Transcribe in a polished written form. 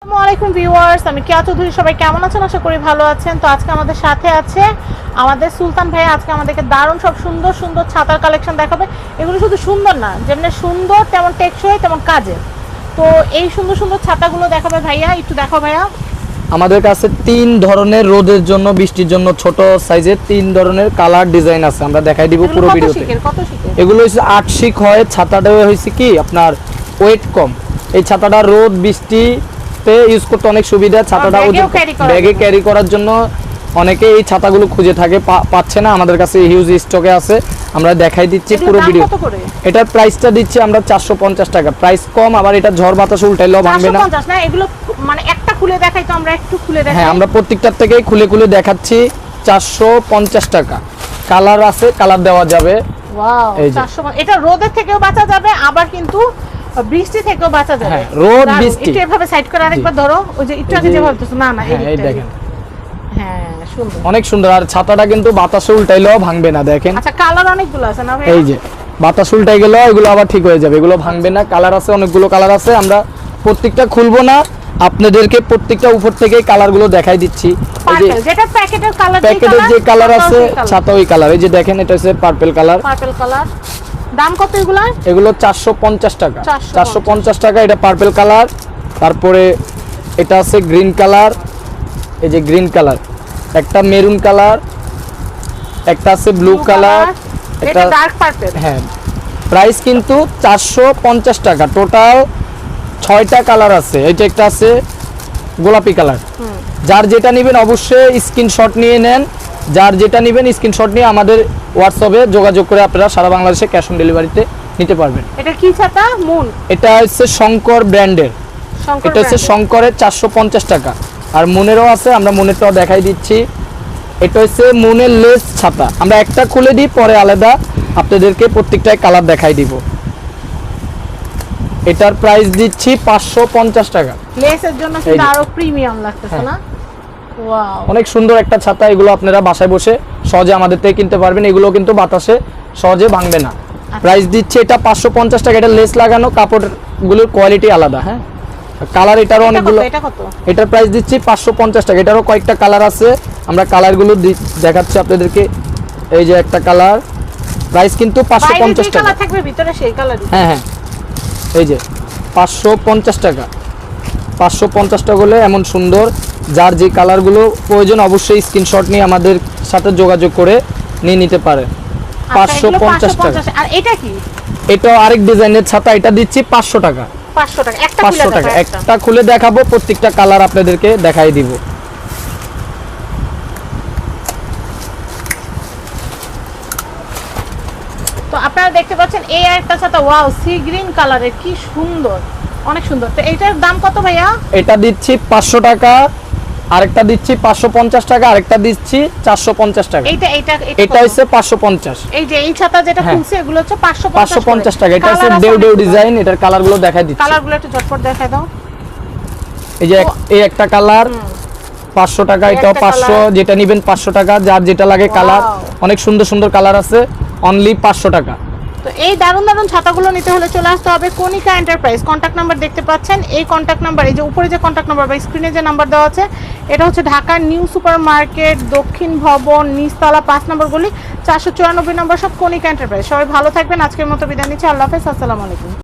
আসসালামু আলাইকুম ভিউয়ার্স, আমি কেয়া চৌধুরী। সবাই কেমন আছেন? আশা করি ভালো আছেন। তো আজকে আমাদের সাথে আছে আমাদের সুলতান ভাই। আজকে আমাদেরকে দারুণ সব সুন্দর সুন্দর ছাতার কালেকশন দেখাবে। এগুলো শুধু সুন্দর না, যেমন সুন্দর তেমন টেকসই তেমন কাজে। তো এই সুন্দর সুন্দর ছাতাগুলো দেখাবে ভাইয়া, একটু দেখাও ভাইয়া। আমাদের কাছে তিন ধরনের রোদের জন্য, বৃষ্টির জন্য ছোট সাইজের তিন ধরনের কালার ডিজাইন আছে, আমরা দেখাই দিব পুরো ভিডিওতে। এগুলো হচ্ছে 8 শিক হয়। ছাতাটা হয়েছে কি আপনার ওয়েট কম, এই ছাতাটা রোদ বৃষ্টিতে ইউজ করতে অনেক সুবিধা। ছাতাটা ব্যাগে ক্যারি করার জন্য অনেকে এই ছাতাগুলো খুঁজে থাকে, পাচ্ছে না। আমাদের কাছে হিউজ স্টকে আছে, আমরা দেখাই দিচ্ছি পুরো ভিডিও। এটার প্রাইসটা দিচ্ছি আমরা 450 টাকা, প্রাইস কম। আবার এটা ঝড় বাতাস উল্টাইলেও ভাঙবে না। এগুলো মানে একটা খুলে দেখাই তো, আমরা একটু খুলে দেখাই। হ্যাঁ, আমরা প্রত্যেকটার থেকেই খুলে খুলে দেখাচ্ছি। 450 টাকা। কালার আছে, কালার দেওয়া যাবে। ওয়াও, 450। এটা রোদের থেকেও বাঁচা যাবে, আবার কিন্তু বৃষ্টি থেকেও বাঁচা যাবে। হ্যাঁ, রোদ বৃষ্টি। একটু এভাবে সাইড করে আরেকবার ধরো। ওই যে একটু আগে যেভাবে ধরছো, না না এই দেখেন। হ্যাঁ, সুন্দর, অনেক সুন্দর। আর ছাতাটা কিন্তু বাতাসে উল্টাইলেও ভাঙবে না, দেখেন। আচ্ছা, কালার অনেকগুলো আছে না ভাই? এই যে বাতাস উল্টাই গেল, এগুলো আবার ঠিক হয়ে যাবে, এগুলো ভাঙবে না। কালার আছে, অনেকগুলো কালার আছে। আমরা প্রত্যেকটা খুলবো না, আপনাদেরকে প্রত্যেকটা উপর থেকে কালারগুলো দেখাই দিচ্ছি। এই যে যেটা প্যাকেটের কালার, প্যাকেটের যে কালার আছে ছাতা ওই কালার। এই যে দেখেন, এটা হচ্ছে পার্পল কালার। Purple colour. দাম কত এগুলা? এগুলো 450 টাকা। 450 টাকা। এটা পার্পল কালার। তারপরে এটা আছে গ্রিন কালার, এই যে গ্রিন কালার। একটা মেরুন কালার, একটা আছে ব্লু কালার, এটা ডার্ক পার্পল। হ্যাঁ, প্রাইস কিন্তু 450 টাকা। টোটাল 6টা কালার আছে। এটা একটা আছে গোলাপি কালার। যার যেটা নেবেন অবশ্যই স্ক্রিনশট নিয়ে নেন। যার যেটা নেবেন স্ক্রিনশট নিয়ে আমাদের হোয়াটসঅ্যাপে যোগাযোগ করে আপনারা সারা বাংলাদেশে ক্যাশ অন ডেলিভারিতে নিতে পারবেন। এটা কি ছাতা? মুন। এটা হচ্ছে শঙ্কর ব্র্যান্ডের। এটা হচ্ছে শঙ্করের 450 টাকা। আর মুনেরও আছে, আমরা মুনেরটাও দেখাই দিচ্ছি। এটা হচ্ছে মুনের লেস ছাতা। আমরা একটা খুলে দিই, পরে আলাদা আপনাদেরকে প্রত্যেকটাই কালার দেখাই দিব। এটার প্রাইস দিচ্ছি 550 টাকা। লেসের জন্য কিন্তু আরো প্রিমিয়াম লাগতেছে না? ওয়াও, অনেক সুন্দর একটা ছাতা। এগুলো আপনারা বাসায় বসে সহজে আমাদের থেকে কিনতে পারবেন। এগুলো কিন্তু বাতাসে সহজে ভাঙবে না। প্রাইস দিচ্ছে এটা 550 টাকা। এটা লেস লাগানো, কাপড়গুলোর কোয়ালিটি আলাদা। হ্যাঁ, কালার এটারও অনেকগুলো। এটার প্রাইস দিচ্ছি 550 টাকা। এটারও কয়েকটা কালার আছে, আমরা কালারগুলো দেখাচ্ছি আপনাদেরকে। এই যে একটা কালার, প্রাইস কিন্তু 550 টাকা। কালার থাকবে ভিতরে সেই কালারই। হ্যাঁ হ্যাঁ, এই যে 550 টাকা। 550 টাকা হলে এমন সুন্দর। যার যে কালারগুলো প্রয়োজন অবশ্যই স্ক্রিনশট নিয়ে আমাদের সাথে যোগাযোগ করে নিয়ে নিতে পারে। 550 টাকা। আর এটা কি? এটা আরেক ডিজাইনের ছাতা। এটা দিচ্ছি 500 টাকা। 500 টাকা। একটা 500 টাকা। একটা খুলে দেখাবো, প্রত্যেকটা কালার আপনাদেরকে দেখাই দিব। তো আপনারা দেখতে পাচ্ছেন এই একটা ছাতা। ওয়াও, সি গ্রিন কালারের, কি সুন্দর, অনেক সুন্দর। তো এইটার দাম কত ভাইয়া? এটা দিচ্ছি 500 টাকা। আরেকটা দিচ্ছি 550 টাকা। আরেকটা দিচ্ছি 450 টাকা। এটা হচ্ছে 550। এই যে এই ছাতা যেটা খুলছে এগুলো হচ্ছে 550 টাকা। এটা হচ্ছে ডেউ ডেউ ডিজাইন। এটার কালারগুলো দেখাই দিচ্ছি। কালারগুলো একটু ঝটপট দেখাই দাও। এই যে এই একটা কালার 500 টাকা। এটাও 500। যেটা নেবেন 500 টাকা। যার যেটা লাগে কালার, অনেক সুন্দর সুন্দর কালার আছে, অনলি 500 টাকা। তো এই দারুণ দারুণ ছাতাগুলো নিতে হলে চলে আসতে হবে কণিকা এন্টারপ্রাইজ। কন্ট্যাক্ট নাম্বার দেখতে পাচ্ছেন, এই কন্ট্যাক্ট নাম্বার, এই যে উপরে যে কন্ট্যাক্ট নাম্বার বা স্ক্রিনে যে নাম্বার দেওয়া আছে, এটা হচ্ছে ঢাকার নিউ সুপার মার্কেট, দক্ষিণ ভবন, নিচতলা 5 নম্বর গলি, 494 নম্বর সব কণিকা এন্টারপ্রাইজ। সবাই ভালো থাকবেন। আজকের মতো বিদায় নিচ্ছি। আল্লাহ হাফেজ, আসসালামু আলাইকুম।